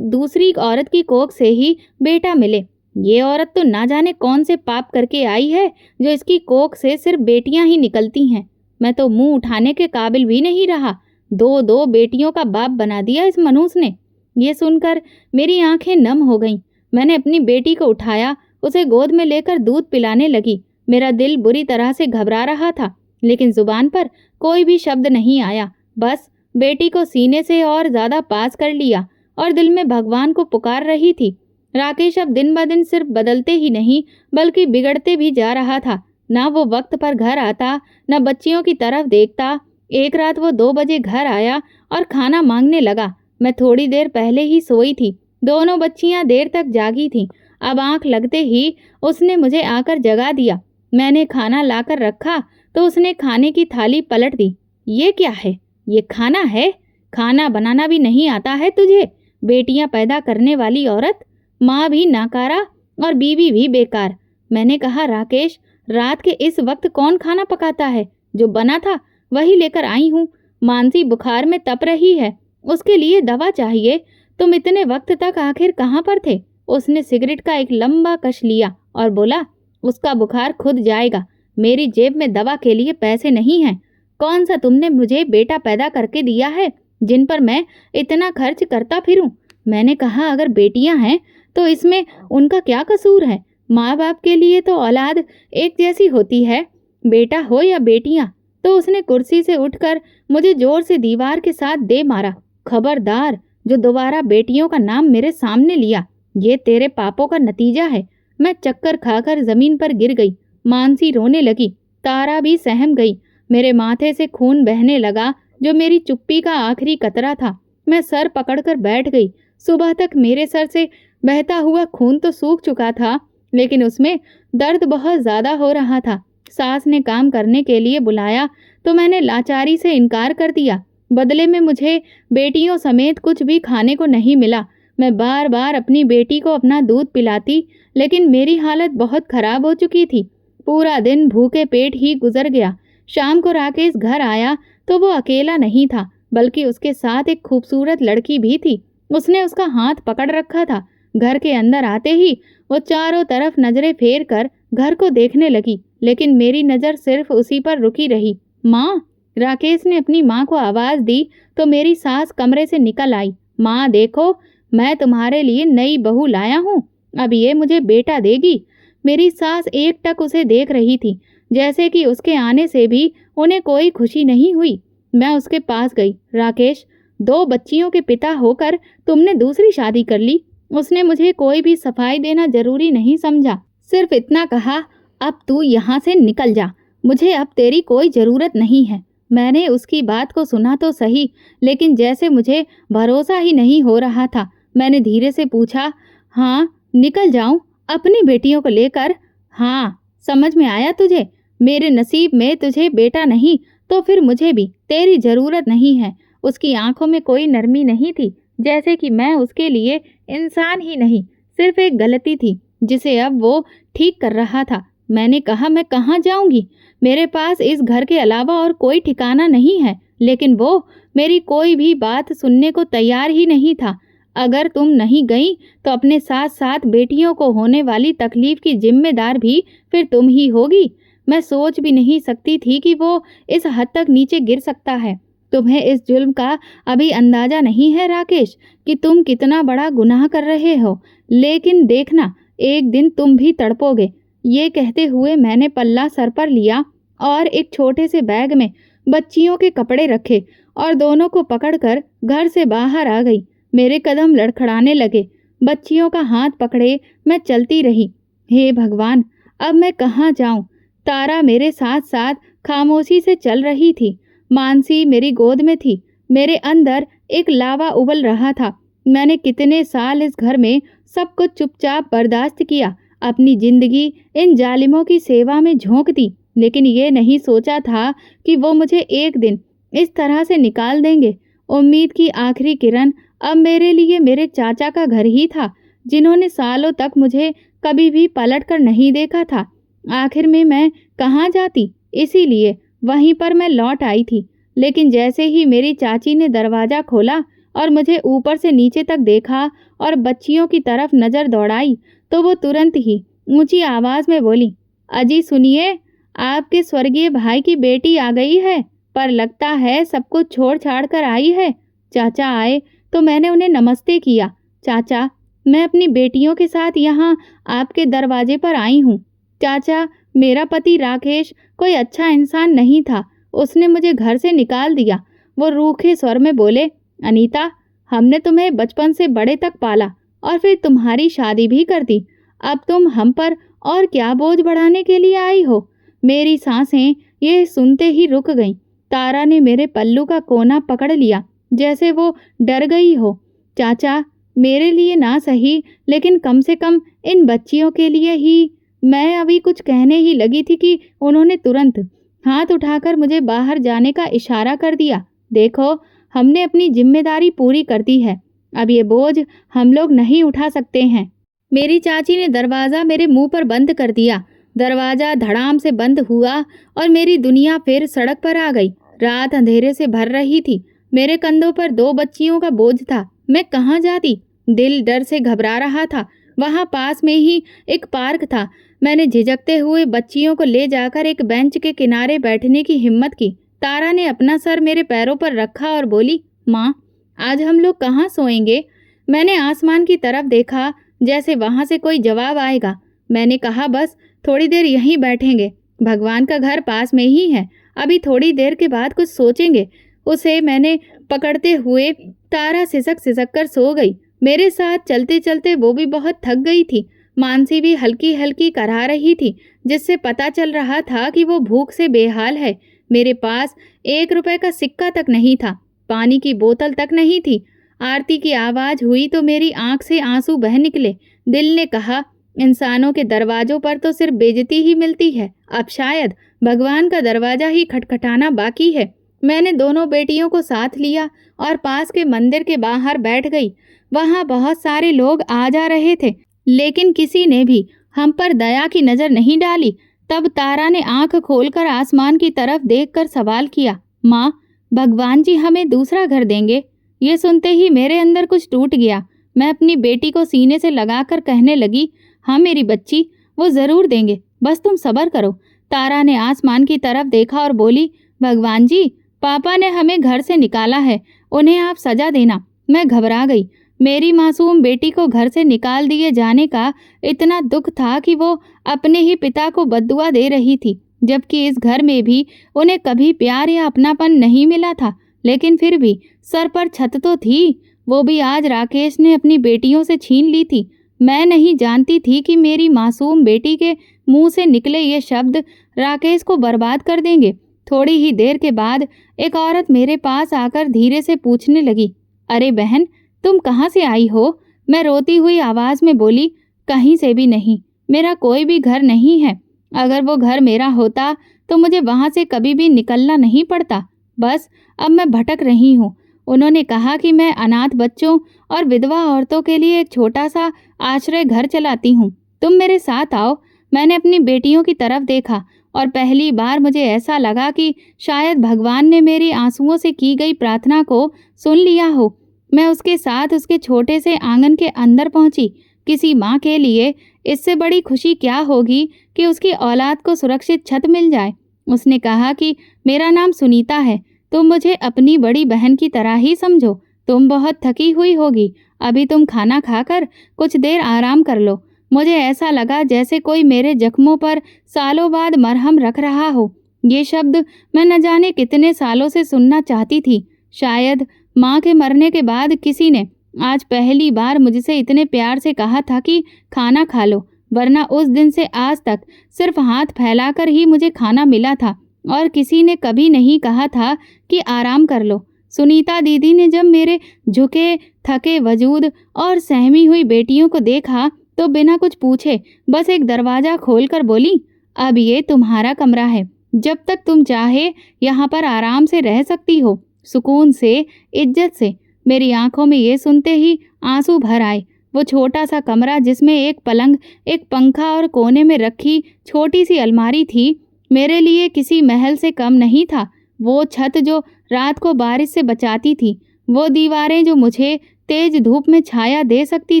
Speaker 1: दूसरी औरत की कोख से ही बेटा मिले। ये औरत तो ना जाने कौन से पाप करके आई है जो इसकी कोख से सिर्फ बेटियां ही निकलती हैं। मैं तो मुंह उठाने के काबिल भी नहीं रहा। 2 बेटियों का बाप बना दिया इस मनुष्य ने। ये सुनकर मेरी आंखें नम हो गईं। मैंने अपनी बेटी को उठाया, उसे गोद में लेकर दूध पिलाने लगी। मेरा दिल बुरी तरह से घबरा रहा था, लेकिन जुबान पर कोई भी शब्द नहीं आया। बस बेटी को सीने से और ज्यादा पास कर लिया और दिल में भगवान को पुकार रही थी। राकेश अब दिन ब दिन सिर्फ बदलते ही नहीं बल्कि बिगड़ते भी जा रहा था। ना वो वक्त पर घर आता, न बच्चियों की तरफ देखता। एक रात वो 2 बजे घर आया और खाना मांगने लगा। मैं थोड़ी देर पहले ही सोई थी। दोनों बच्चियां देर तक जागी थीं। अब आंख लगते ही उसने मुझे आकर जगा दिया। मैंने खाना लाकर रखा तो उसने खाने की थाली पलट दी। ये क्या है? ये खाना है? खाना बनाना भी नहीं आता है तुझे? बेटियां पैदा करने वाली औरत, माँ भी नाकारा और बीवी भी बेकार। मैंने कहा, राकेश, रात के इस वक्त कौन खाना पकाता है? जो बना था वही लेकर आई हूँ। मानसी बुखार में तप रही है उसके लिए दवा चाहिए। तुम इतने वक्त तक आखिर कहाँ पर थे? उसने सिगरेट का एक लंबा कश लिया और बोला, उसका बुखार खुद जाएगा। मेरी जेब में दवा के लिए पैसे नहीं हैं। कौन सा तुमने मुझे बेटा पैदा करके दिया है जिन पर मैं इतना खर्च करता फिरूं? मैंने कहा, अगर बेटियां हैं तो इसमें उनका क्या कसूर है? माँ बाप के लिए तो औलाद एक जैसी होती है, बेटा हो या बेटियां। तो उसने कुर्सी से उठकर मुझे जोर से दीवार के साथ दे मारा। खबरदार, जो दोबारा बेटियों का नाम मेरे सामने लिया, ये तेरे पापों का नतीजा है। मैं चक्कर खाकर जमीन पर गिर गई। मानसी रोने लगी। तारा भी सहम गई। मेरे माथे से खून बहने लगा, जो मेरी चुप्पी का आखिरी कतरा था। मैं सर पकड़कर बैठ गई। सुबह तक मेरे सर से बहता हुआ खून तो सूख चुका था, लेकिन उसमें दर्द बहुत ज्यादा हो रहा था। सास ने काम करने के लिए बुलाया तो मैंने लाचारी से इनकार कर दिया। बदले में मुझे बेटियों समेत कुछ भी खाने को नहीं मिला। मैं बार बार अपनी बेटी को अपना दूध पिलाती, लेकिन मेरी हालत बहुत खराब हो चुकी थी। पूरा दिन भूखे पेट ही गुजर गया। शाम को राकेश घर आया तो वो अकेला नहीं था, बल्कि उसके साथ एक खूबसूरत लड़की भी थी। उसने उसका हाथ पकड़ रखा था। घर के अंदर आते ही वो चारों तरफ नजरें फेर कर घर को देखने लगी, लेकिन मेरी नजर सिर्फ उसी पर रुकी रही। माँ! राकेश ने अपनी माँ को आवाज दी तो मेरी सास कमरे से निकल आई। माँ देखो, मैं तुम्हारे लिए नई बहू लाया हूँ। अब ये मुझे बेटा देगी। मेरी सास एकटक उसे देख रही थी, जैसे कि उसके आने से भी उन्हें कोई खुशी नहीं हुई। मैं उसके पास गई। राकेश, 2 बच्चियों के पिता होकर तुमने दूसरी शादी कर ली। उसने मुझे कोई भी सफाई देना जरूरी नहीं समझा। सिर्फ इतना कहा, अब तू यहाँ से निकल जा। मुझे अब तेरी कोई जरूरत नहीं है। मैंने उसकी बात को सुना तो सही, लेकिन जैसे मुझे भरोसा ही नहीं हो रहा था। मैंने धीरे से पूछा, हाँ, निकल जाऊं अपनी बेटियों को लेकर? हाँ, समझ में आया तुझे? मेरे नसीब में तुझे बेटा नहीं तो फिर मुझे भी तेरी जरूरत नहीं है। उसकी आंखों में कोई नरमी नहीं थी, जैसे कि मैं उसके लिए इंसान ही नहीं, सिर्फ एक गलती थी जिसे अब वो ठीक कर रहा था। मैंने कहा, मैं कहाँ जाऊंगी? मेरे पास इस घर के अलावा और कोई ठिकाना नहीं है। लेकिन वो मेरी कोई भी बात सुनने को तैयार ही नहीं था। अगर तुम नहीं गई तो अपने साथ साथ बेटियों को होने वाली तकलीफ की जिम्मेदार भी फिर तुम ही होगी। मैं सोच भी नहीं सकती थी कि वो इस हद तक नीचे गिर सकता है। तुम्हें इस जुल्म का अभी अंदाजा नहीं है राकेश, कि तुम कितना बड़ा गुनाह कर रहे हो। लेकिन देखना, एक दिन तुम भी तड़पोगे। ये कहते हुए मैंने पल्ला सर पर लिया और एक छोटे से बैग में बच्चियों के कपड़े रखे और दोनों को पकड़कर घर से बाहर आ गई। मेरे कदम लड़खड़ाने लगे। बच्चियों का हाथ पकड़े मैं चलती रही। हे भगवान, अब मैं कहाँ जाऊं? तारा मेरे साथ साथ खामोशी से चल रही थी। मानसी मेरी गोद में थी। मेरे अंदर एक लावा उबल रहा था। मैंने कितने साल इस घर में सब कुछ चुपचाप बर्दाश्त किया, अपनी जिंदगी इन जालिमों की सेवा में झोंक दी, लेकिन ये नहीं सोचा था कि वो मुझे एक दिन इस तरह से निकाल देंगे। उम्मीद की आखिरी किरण अब मेरे लिए मेरे चाचा का घर ही था, जिन्होंने सालों तक मुझे कभी भी पलट कर नहीं देखा था। आखिर में मैं कहाँ जाती? इसीलिए वहीं पर मैं लौट आई थी। लेकिन जैसे ही मेरी चाची ने दरवाजा खोला और मुझे ऊपर से नीचे तक देखा और बच्चियों की तरफ नजर दौड़ाई, तो वो तुरंत ही ऊंची आवाज में बोली, अजी सुनिए, आपके स्वर्गीय भाई की बेटी आ गई है, पर लगता है सब कुछ छोड़ छाड़ कर आई है। चाचा आए तो मैंने उन्हें नमस्ते किया। चाचा, मैं अपनी बेटियों के साथ यहाँ आपके दरवाजे पर आई हूँ। चाचा, मेरा पति राकेश कोई अच्छा इंसान नहीं था। उसने मुझे घर से निकाल दिया। वो रूखे स्वर में बोले, अनीता, हमने तुम्हें बचपन से बड़े तक पाला और फिर तुम्हारी शादी भी कर दी। अब तुम हम पर और क्या बोझ बढ़ाने के लिए आई हो? मेरी सांसें ये सुनते ही रुक गईं। तारा ने मेरे पल्लू का कोना पकड़ लिया, जैसे वो डर गई हो। चाचा, मेरे लिए ना सही, लेकिन कम से कम इन बच्चियों के लिए ही। मैं अभी कुछ कहने ही लगी थी कि उन्होंने तुरंत हाथ उठाकर मुझे बाहर जाने का इशारा कर दिया। देखो, हमने अपनी जिम्मेदारी पूरी कर दी है। अब ये बोझ हम लोग नहीं उठा सकते हैं। मेरी चाची ने दरवाज़ा मेरे मुंह पर बंद कर दिया। दरवाज़ा धड़ाम से बंद हुआ और मेरी दुनिया फिर सड़क पर आ गई। रात अंधेरे से भर रही थी। मेरे कंधों पर 2 बच्चियों का बोझ था। मैं कहाँ जाती? दिल डर से घबरा रहा था। वहाँ पास में ही एक पार्क था। मैंने झिझकते हुए बच्चियों को ले जाकर एक बेंच के किनारे बैठने की हिम्मत की। तारा ने अपना सर मेरे पैरों पर रखा और बोली, माँ, आज हम लोग कहाँ सोएंगे? मैंने आसमान की तरफ देखा, जैसे वहाँ से कोई जवाब आएगा। मैंने कहा, बस थोड़ी देर यहीं बैठेंगे। भगवान का घर पास में ही है। अभी थोड़ी देर के बाद कुछ सोचेंगे। उसे मैंने पकड़ते हुए तारा सिसक सिसक कर सो गई। मेरे साथ चलते चलते वो भी बहुत थक गई थी। मानसी भी हल्की हल्की कराह रही थी, जिससे पता चल रहा था कि वो भूख से बेहाल है। मेरे पास 1 रुपए का सिक्का तक नहीं था। पानी की बोतल तक नहीं थी। आरती की आवाज हुई तो मेरी आंख से आंसू बह निकले। दिल ने कहा, इंसानों के दरवाजों पर तो सिर्फ बेइज्जती ही मिलती है। अब शायद भगवान का दरवाजा ही खटखटाना बाकी है। मैंने दोनों बेटियों को साथ लिया और पास के मंदिर के बाहर बैठ गई। वहां बहुत सारे लोग आ जा रहे थे, लेकिन किसी ने भी हम पर दया की नजर नहीं डाली। तब तारा ने आंख खोलकर आसमान की तरफ देखकर सवाल किया, माँ, भगवान जी हमें दूसरा घर देंगे? ये सुनते ही मेरे अंदर कुछ टूट गया। मैं अपनी बेटी को सीने से लगाकर कहने लगी, हाँ मेरी बच्ची, वो जरूर देंगे, बस तुम सब्र करो। तारा ने आसमान की तरफ देखा और बोली, भगवान जी, पापा ने हमें घर से निकाला है, उन्हें आप सजा देना। मैं घबरा गई। मेरी मासूम बेटी को घर से निकाल दिए जाने का इतना दुख था कि वो अपने ही पिता को बद्दुआ दे रही थी, जबकि इस घर में भी उन्हें कभी प्यार या अपनापन नहीं मिला था। लेकिन फिर भी सर पर छत तो थी, वो भी आज राकेश ने अपनी बेटियों से छीन ली थी। मैं नहीं जानती थी कि मेरी मासूम बेटी के मुंह से निकले ये शब्द राकेश को बर्बाद कर देंगे। थोड़ी ही देर के बाद एक औरत मेरे पास आकर धीरे से पूछने लगी, अरे बहन, तुम कहाँ से आई हो? मैं रोती हुई आवाज में बोली, कहीं से भी नहीं, मेरा कोई भी घर नहीं है। अगर वो घर मेरा होता तो मुझे वहाँ से कभी भी निकलना नहीं पड़ता। बस अब मैं भटक रही हूँ। उन्होंने कहा कि मैं अनाथ बच्चों और विधवा औरतों के लिए एक छोटा सा आश्रय घर चलाती हूँ। तुम मेरे साथ आओ। मैंने अपनी बेटियों की तरफ देखा और पहली बार मुझे ऐसा लगा कि शायद भगवान ने मेरी आंसुओं से की गई प्रार्थना को सुन लिया हो। मैं उसके साथ उसके छोटे से आंगन के अंदर पहुंची। किसी माँ के लिए इससे बड़ी खुशी क्या होगी कि उसकी औलाद को सुरक्षित छत मिल जाए। उसने कहा कि मेरा नाम सुनीता है, तुम मुझे अपनी बड़ी बहन की तरह ही समझो। तुम बहुत थकी हुई होगी, अभी तुम खाना खाकर कुछ देर आराम कर लो। मुझे ऐसा लगा जैसे कोई मेरे जख्मों पर सालों बाद मरहम रख रहा हो। ये शब्द मैं न जाने कितने सालों से सुनना चाहती थी। शायद माँ के मरने के बाद किसी ने आज पहली बार मुझसे इतने प्यार से कहा था कि खाना खा लो, वरना उस दिन से आज तक सिर्फ हाथ फैलाकर ही मुझे खाना मिला था और किसी ने कभी नहीं कहा था कि आराम कर लो। सुनीता दीदी ने जब मेरे झुके थके वजूद और सहमी हुई बेटियों को देखा तो बिना कुछ पूछे बस एक दरवाज़ा खोलकर बोली, अब ये तुम्हारा कमरा है, जब तक तुम चाहे यहाँ पर आराम से रह सकती हो, सुकून से, इज्जत से। मेरी आंखों में ये सुनते ही आंसू भर आए। वो छोटा सा कमरा जिसमें एक पलंग, एक पंखा और कोने में रखी छोटी सी अलमारी थी, मेरे लिए किसी महल से कम नहीं था। वो छत जो रात को बारिश से बचाती थी, वो दीवारें जो मुझे तेज धूप में छाया दे सकती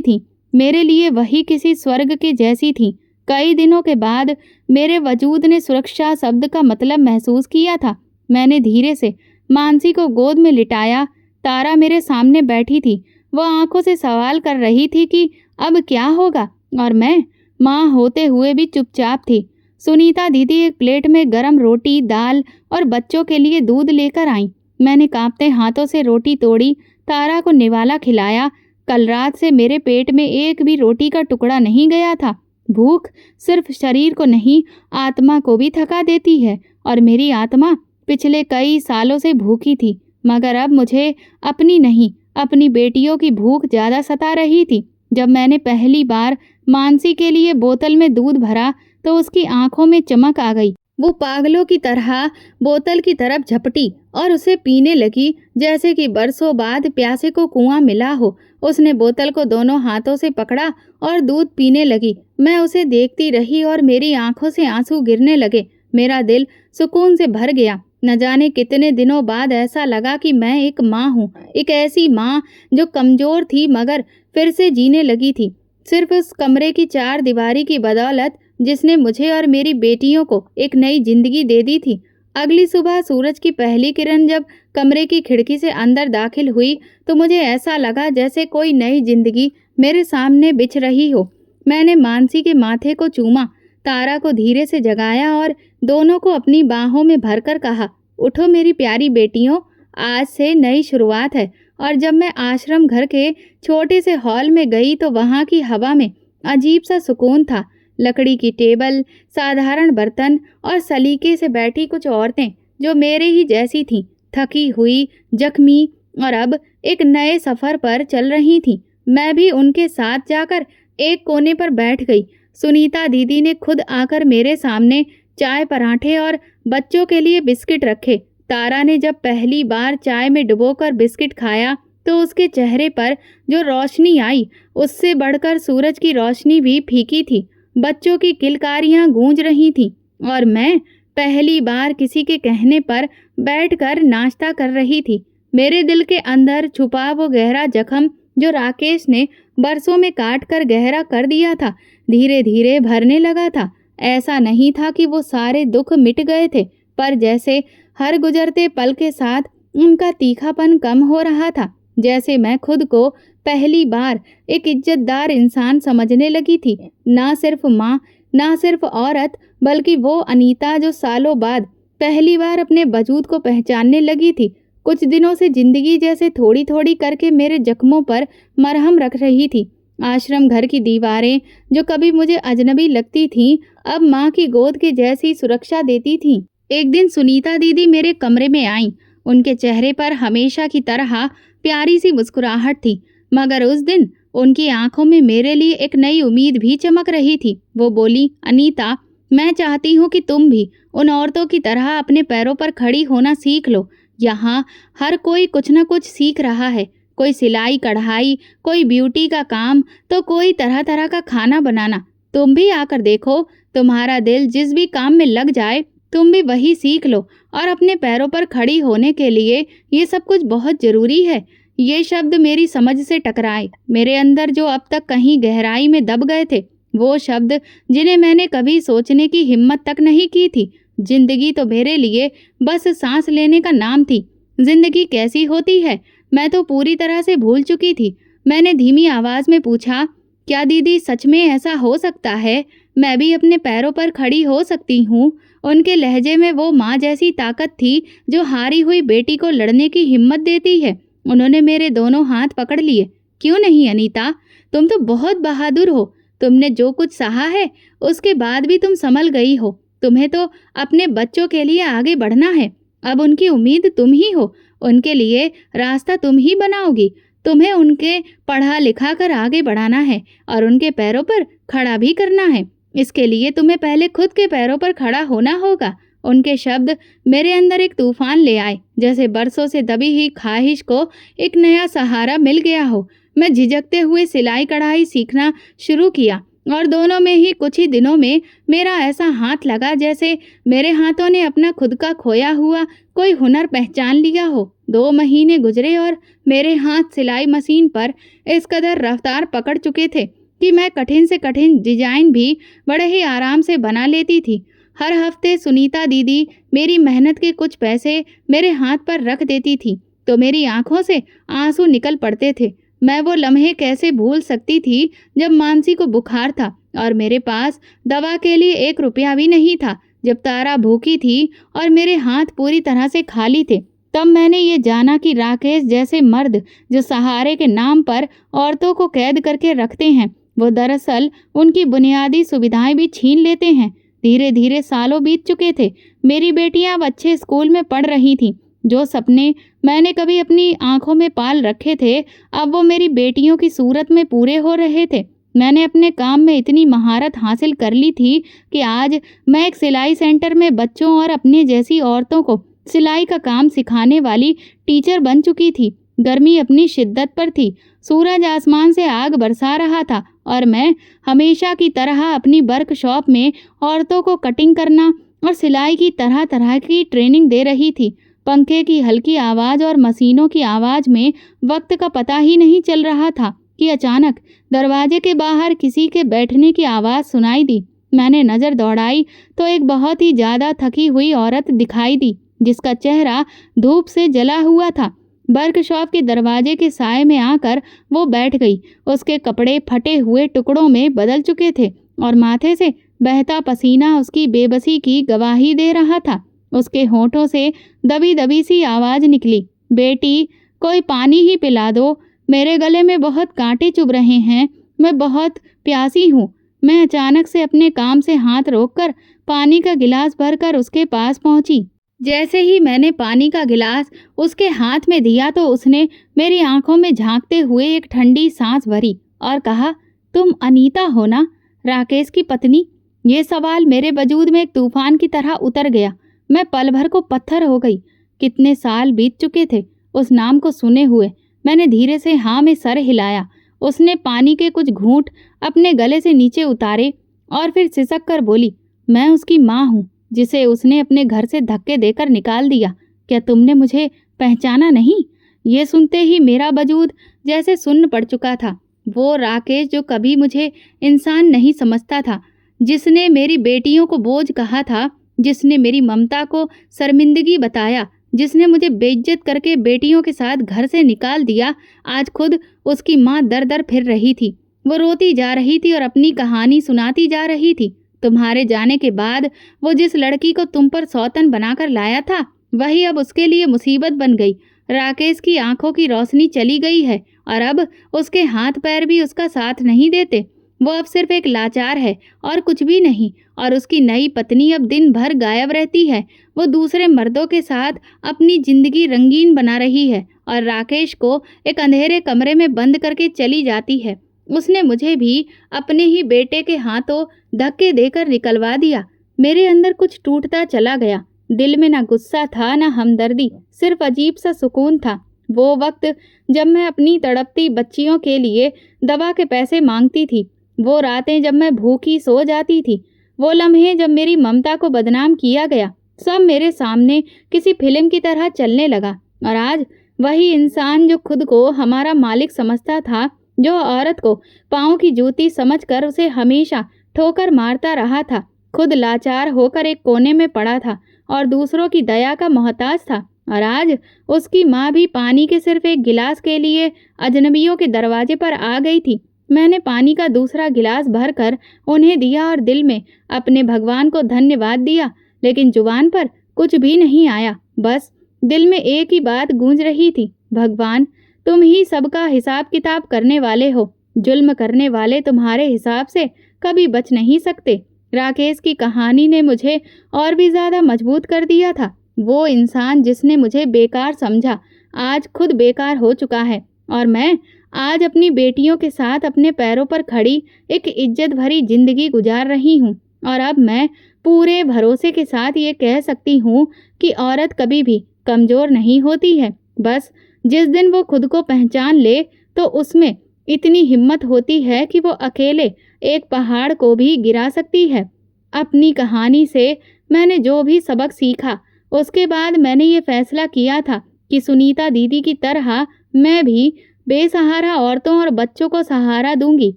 Speaker 1: थीं, मेरे लिए वही किसी स्वर्ग के जैसी थीं। कई दिनों के बाद मेरे वजूद ने सुरक्षा शब्द का मतलब महसूस किया था। मैंने धीरे से मानसी को गोद में लिटाया। तारा मेरे सामने बैठी थी। वो आंखों से सवाल कर रही थी कि अब क्या होगा, और मैं माँ होते हुए भी चुपचाप थी। सुनीता दीदी एक प्लेट में गरम रोटी, दाल और बच्चों के लिए दूध लेकर आई। मैंने कांपते हाथों से रोटी तोड़ी, तारा को निवाला खिलाया। कल रात से मेरे पेट में एक भी रोटी का टुकड़ा नहीं गया था। भूख सिर्फ शरीर को नहीं, आत्मा को भी थका देती है, और मेरी आत्मा पिछले कई सालों से भूखी थी। मगर अब मुझे अपनी नहीं, अपनी बेटियों की भूख ज़्यादा सता रही थी। जब मैंने पहली बार मानसी के लिए बोतल में दूध भरा तो उसकी आंखों में चमक आ गई। वो पागलों की तरह बोतल की तरफ झपटी और उसे पीने लगी जैसे कि बरसों बाद प्यासे को कुआं मिला हो। उसने बोतल को दोनों हाथों से पकड़ा और दूध पीने लगी। मैं उसे देखती रही और मेरी आंखों से आंसू गिरने लगे। मेरा दिल सुकून से भर गया। न जाने कितने दिनों बाद ऐसा लगा कि मैं एक माँ हूँ, एक ऐसी माँ जो कमज़ोर थी मगर फिर से जीने लगी थी। सिर्फ उस कमरे की चार दीवारी की बदौलत जिसने मुझे और मेरी बेटियों को एक नई जिंदगी दे दी थी। अगली सुबह सूरज की पहली किरण जब कमरे की खिड़की से अंदर दाखिल हुई तो मुझे ऐसा लगा जैसे कोई नई जिंदगी मेरे सामने बिछ रही हो। मैंने मानसी के माथे को चूमा, तारा को धीरे से जगाया और दोनों को अपनी बाहों में भरकर कहा, उठो मेरी प्यारी बेटियों, आज से नई शुरुआत है। और जब मैं आश्रम घर के छोटे से हॉल में गई तो वहाँ की हवा में अजीब सा सुकून था। लकड़ी की टेबल, साधारण बर्तन और सलीके से बैठी कुछ औरतें जो मेरे ही जैसी थीं, थकी हुई, जख्मी और अब एक नए सफ़र पर चल रही थीं। मैं भी उनके साथ जाकर एक कोने पर बैठ गई। सुनीता दीदी ने खुद आकर मेरे सामने चाय, पराठे और बच्चों के लिए बिस्किट रखे। तारा ने जब पहली बार चाय में डुबोकर बिस्किट खाया तो उसके चेहरे पर जो रोशनी आई उससे बढ़कर सूरज की रोशनी भी फीकी थी। बच्चों की किलकारियां गूंज रही थीं और मैं पहली बार किसी के कहने पर बैठकर नाश्ता कर रही थी। मेरे दिल के अंदर छुपा वो गहरा जख्म जो राकेश ने बरसों में काट कर गहरा कर दिया था, धीरे धीरे भरने लगा था। ऐसा नहीं था कि वो सारे दुख मिट गए थे, पर जैसे हर गुजरते पल के साथ उनका तीखापन कम हो रहा था। जैसे मैं खुद को पहली बार एक इज्जतदार इंसान समझने लगी थी, ना सिर्फ माँ, ना सिर्फ औरत, बल्कि वो अनीता जो सालों बाद पहली बार अपने वजूद को पहचानने लगी थी। कुछ दिनों से जिंदगी जैसे थोड़ी थोड़ी करके मेरे जख्मों पर मरहम रख रही थी। आश्रम घर की दीवारें जो कभी मुझे अजनबी लगती थीं, अब माँ की गोद के जैसी सुरक्षा देती थीं। एक दिन सुनीता दीदी मेरे कमरे में आईं। उनके चेहरे पर हमेशा की तरह प्यारी सी मुस्कुराहट थी, मगर उस दिन उनकी आंखों में मेरे लिए एक नई उम्मीद भी चमक रही थी। वो बोली, अनीता, मैं चाहती हूँ कि तुम भी उन औरतों की तरह अपने पैरों पर खड़ी होना सीख लो। यहाँ हर कोई कुछ न कुछ सीख रहा है, कोई सिलाई कढ़ाई, कोई ब्यूटी का काम, तो कोई तरह तरह का खाना बनाना। तुम भी आकर देखो, तुम्हारा दिल जिस भी काम में लग जाए तुम भी वही सीख लो। और अपने पैरों पर खड़ी होने के लिए ये सब कुछ बहुत ज़रूरी है। ये शब्द मेरी समझ से टकराए। मेरे अंदर जो अब तक कहीं गहराई में दब गए थे, वो शब्द जिन्हें मैंने कभी सोचने की हिम्मत तक नहीं की थी। जिंदगी तो मेरे लिए बस सांस लेने का नाम थी। जिंदगी कैसी होती है मैं तो पूरी तरह से भूल चुकी थी। मैंने धीमी आवाज़ में पूछा, क्या दीदी सच में ऐसा हो सकता है? मैं भी अपने पैरों पर खड़ी हो सकती हूँ? उनके लहजे में वो माँ जैसी ताकत थी जो हारी हुई बेटी को लड़ने की हिम्मत देती है। उन्होंने मेरे दोनों हाथ पकड़ लिए। क्यों नहीं अनीता, तुम तो बहुत बहादुर हो। तुमने जो कुछ सहा है उसके बाद भी तुम संभल गई हो। तुम्हें तो अपने बच्चों के लिए आगे बढ़ना है। अब उनकी उम्मीद तुम ही हो, उनके लिए रास्ता तुम ही बनाओगी। तुम्हें उनके पढ़ा लिखा कर आगे बढ़ाना है और उनके पैरों पर खड़ा भी करना है। इसके लिए तुम्हें पहले खुद के पैरों पर खड़ा होना होगा। उनके शब्द मेरे अंदर एक तूफान ले आए, जैसे बरसों से दबी हुई ख्वाहिश को एक नया सहारा मिल गया हो। मैं झिझकते हुए सिलाई कढ़ाई सीखना शुरू किया और दोनों में ही कुछ ही दिनों में मेरा ऐसा हाथ लगा जैसे मेरे हाथों ने अपना खुद का खोया हुआ कोई हुनर पहचान लिया हो। 2 महीने गुजरे और मेरे हाथ सिलाई मशीन पर इस कदर रफ्तार पकड़ चुके थे कि मैं कठिन से कठिन डिजाइन भी बड़े ही आराम से बना लेती थी। हर हफ्ते सुनीता दीदी मेरी मेहनत के कुछ पैसे मेरे हाथ पर रख देती थी तो मेरी आंखों से आंसू निकल पड़ते थे। मैं वो लम्हे कैसे भूल सकती थी जब मानसी को बुखार था और मेरे पास दवा के लिए 1 रुपया भी नहीं था, जब तारा भूखी थी और मेरे हाथ पूरी तरह से खाली थे। तब मैंने ये जाना कि राकेश जैसे मर्द जो सहारे के नाम पर औरतों को कैद करके रखते हैं, वो दरअसल उनकी बुनियादी सुविधाएं भी छीन लेते हैं। धीरे धीरे सालों बीत चुके थे। मेरी बेटियां अब अच्छे स्कूल में पढ़ रही थीं। जो सपने मैंने कभी अपनी आंखों में पाल रखे थे, अब वो मेरी बेटियों की सूरत में पूरे हो रहे थे। मैंने अपने काम में इतनी महारत हासिल कर ली थी कि आज मैं एक सिलाई सेंटर में बच्चों और अपने जैसी औरतों को सिलाई का काम सिखाने वाली टीचर बन चुकी थी। गर्मी अपनी शिद्दत पर थी। सूरज आसमान से आग बरसा रहा था और मैं हमेशा की तरह अपनी वर्कशॉप में औरतों को कटिंग करना और सिलाई की तरह तरह की ट्रेनिंग दे रही थी। पंखे की हल्की आवाज़ और मशीनों की आवाज़ में वक्त का पता ही नहीं चल रहा था कि अचानक दरवाजे के बाहर किसी के बैठने की आवाज़ सुनाई दी। मैंने नज़र दौड़ाई तो एक बहुत ही ज़्यादा थकी हुई औरत दिखाई दी, जिसका चेहरा धूप से जला हुआ था। वर्कशॉप के दरवाजे के साए में आकर वो बैठ गई। उसके कपड़े फटे हुए टुकड़ों में बदल चुके थे और माथे से बहता पसीना उसकी बेबसी की गवाही दे रहा था। उसके होठों से दबी दबी सी आवाज़ निकली, बेटी कोई पानी ही पिला दो, मेरे गले में बहुत कांटे चुभ रहे हैं, मैं बहुत प्यासी हूँ। मैं अचानक से अपने काम से हाथ रोककर पानी का गिलास भरकर उसके पास पहुंची। जैसे ही मैंने पानी का गिलास उसके हाथ में दिया तो उसने मेरी आंखों में झांकते हुए एक ठंडी सांस भरी और कहा, तुम अनीता हो ना, राकेश की पत्नी? ये सवाल मेरे वजूद में एक तूफान की तरह उतर गया। मैं पल भर को पत्थर हो गई। कितने साल बीत चुके थे उस नाम को सुने हुए। मैंने धीरे से हाँ में सर हिलाया। उसने पानी के कुछ घूंट अपने गले से नीचे उतारे और फिर सिसक कर बोली, मैं उसकी माँ हूँ, जिसे उसने अपने घर से धक्के देकर निकाल दिया। क्या तुमने मुझे पहचाना नहीं? ये सुनते ही मेरा वजूद जैसे सुन्न पड़ चुका था। वो राकेश जो कभी मुझे इंसान नहीं समझता था, जिसने मेरी बेटियों को बोझ कहा था, जिसने मेरी ममता को शर्मिंदगी बताया, जिसने मुझे बेइज्जत करके बेटियों के साथ घर से निकाल दिया, आज खुद उसकी माँ दर दर फिर रही थी। वो रोती जा रही थी और अपनी कहानी सुनाती जा रही थी। तुम्हारे जाने के बाद वो जिस लड़की को तुम पर सौतन बनाकर लाया था, वही अब उसके लिए मुसीबत बन गई। राकेश की आंखों की रोशनी चली गई है और अब उसके हाथ पैर भी उसका साथ नहीं देते। वो अब सिर्फ एक लाचार है और कुछ भी नहीं। और उसकी नई पत्नी अब दिन भर गायब रहती है। वो दूसरे मर्दों के साथ अपनी जिंदगी रंगीन बना रही है और राकेश को एक अंधेरे कमरे में बंद करके चली जाती है। उसने मुझे भी अपने ही बेटे के हाथों धक्के देकर निकलवा दिया। मेरे अंदर कुछ टूटता चला गया। दिल में ना गुस्सा था, ना हमदर्दी, सिर्फ अजीब सा सुकून था। वो वक्त जब मैं अपनी तड़पती बच्चियों के लिए दवा के पैसे मांगती थी, वो रातें जब मैं भूखी सो जाती थी, वो लम्हे जब मेरी ममता को बदनाम किया गया, सब मेरे सामने किसी फिल्म की तरह चलने लगा। और आज वही इंसान जो खुद को हमारा मालिक समझता था, जो औरत को पाँव की जूती समझकर उसे हमेशा ठोकर मारता रहा था, खुद लाचार होकर एक कोने में पड़ा था और दूसरों की दया का मोहताज था। और आज उसकी माँ भी पानी के सिर्फ एक गिलास के लिए अजनबियों के दरवाजे पर आ गई थी। मैंने पानी का दूसरा गिलास भरकर उन्हें दिया और दिल में अपने भगवान को धन्यवाद दिया, लेकिन जुबान पर कुछ भी नहीं आया। बस दिल में एक ही बात गूंज रही थी, भगवान तुम ही सबका हिसाब किताब करने वाले हो। जुल्म करने वाले तुम्हारे हिसाब से कभी बच नहीं सकते। राकेश की कहानी ने मुझे और भी ज़्यादा मजबूत कर दिया था। वो इंसान जिसने मुझे बेकार समझा, आज खुद बेकार हो चुका है और मैं आज अपनी बेटियों के साथ अपने पैरों पर खड़ी एक इज्जत भरी जिंदगी गुजार रही हूँ। और अब मैं पूरे भरोसे के साथ ये कह सकती हूँ कि औरत कभी भी कमज़ोर नहीं होती है। बस जिस दिन वो खुद को पहचान ले तो उसमें इतनी हिम्मत होती है कि वो अकेले एक पहाड़ को भी गिरा सकती है। अपनी कहानी से मैंने जो भी सबक सीखा, उसके बाद मैंने ये फैसला किया था कि सुनीता दीदी की तरह मैं भी बेसहारा औरतों और बच्चों को सहारा दूंगी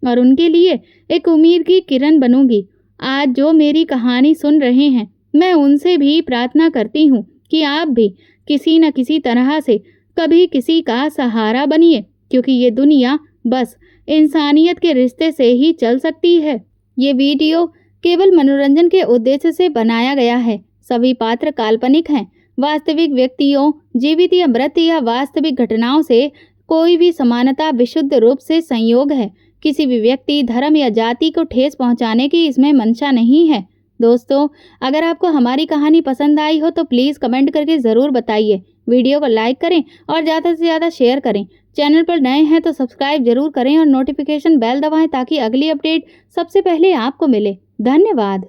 Speaker 1: और उनके लिए एक उम्मीद की किरण बनूंगी। आज जो मेरी कहानी सुन रहे हैं, मैं उनसे भी प्रार्थना करती हूँ कि आप भी किसी न किसी तरह से कभी किसी का सहारा बनिए, क्योंकि ये दुनिया बस इंसानियत के रिश्ते से ही चल सकती है। ये वीडियो केवल मनोरंजन के उद्देश्य से बनाया गया है। सभी पात्र काल्पनिक हैं। वास्तविक व्यक्तियों, जीवित या मृत या वास्तविक घटनाओं से कोई भी समानता विशुद्ध रूप से संयोग है। किसी भी व्यक्ति, धर्म या जाति को ठेस पहुंचाने की इसमें मंशा नहीं है। दोस्तों, अगर आपको हमारी कहानी पसंद आई हो तो प्लीज़ कमेंट करके ज़रूर बताइए। वीडियो को लाइक करें और ज़्यादा से ज़्यादा शेयर करें। चैनल पर नए हैं तो सब्सक्राइब जरूर करें और नोटिफिकेशन बेल दबाएं ताकि अगली अपडेट सबसे पहले आपको मिले। धन्यवाद।